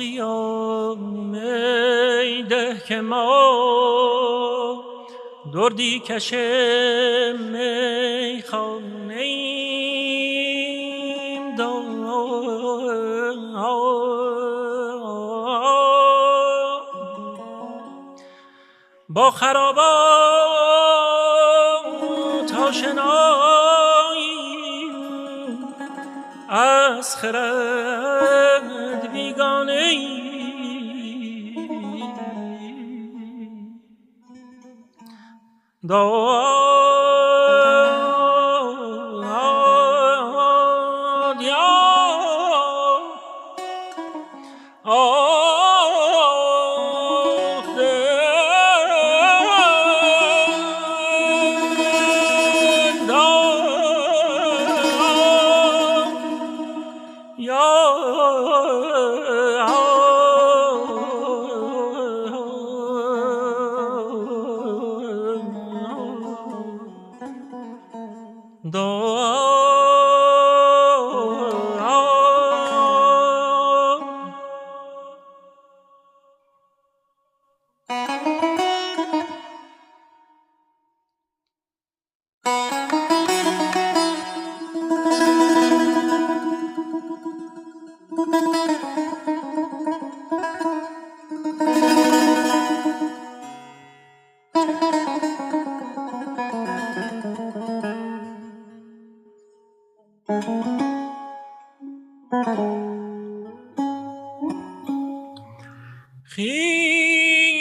ساقیا میده که ما دردی کش میخانه ایم با خرابات آشناییم از خرد بیگانه ایم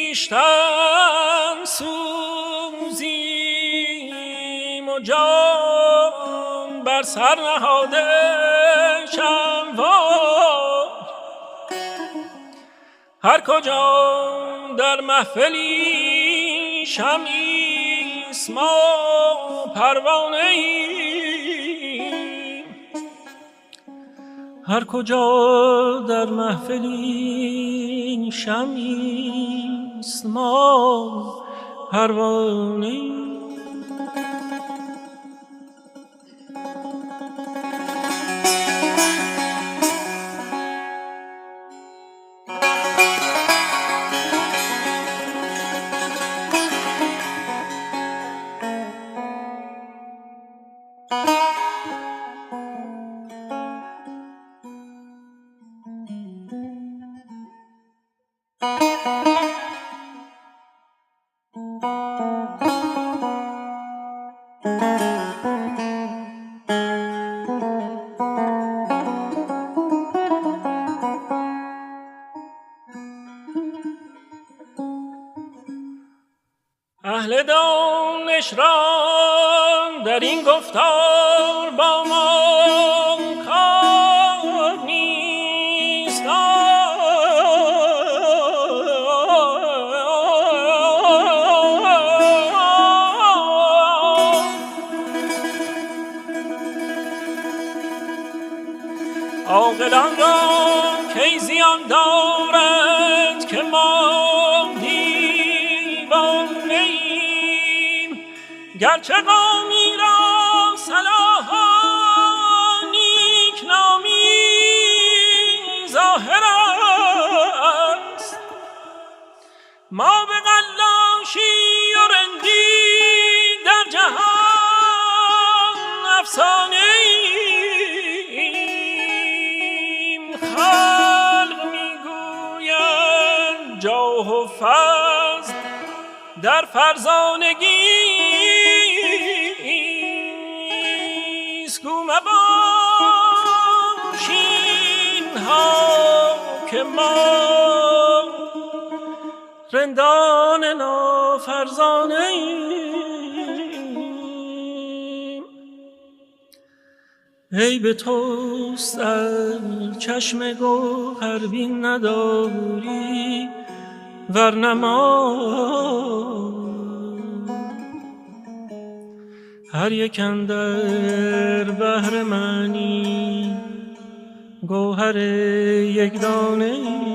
خویشتن سوزیم و جان بر سر نهاده شموار هر کجا در محفلی شمعیست ما پروانه ایم هر کجا در محفلی شمعیست ما پروانه ایم اهل دانش را در این گفتار با ما کار نیست عاقلان را کی زیان دارد که ما گرچه قومی را صلاح و نیک نامی ظاهر است ما به قلاشی و رندی در جهان افسانه ایم خلق میگویند جاه و فضل در فرزانگی گو مباشین ها که ما رندان نافرزانه ایم ای به توست ار چشم گوهربین نداری ورنه ما هر یک اندر بحر معنی گوهر یک دانه ای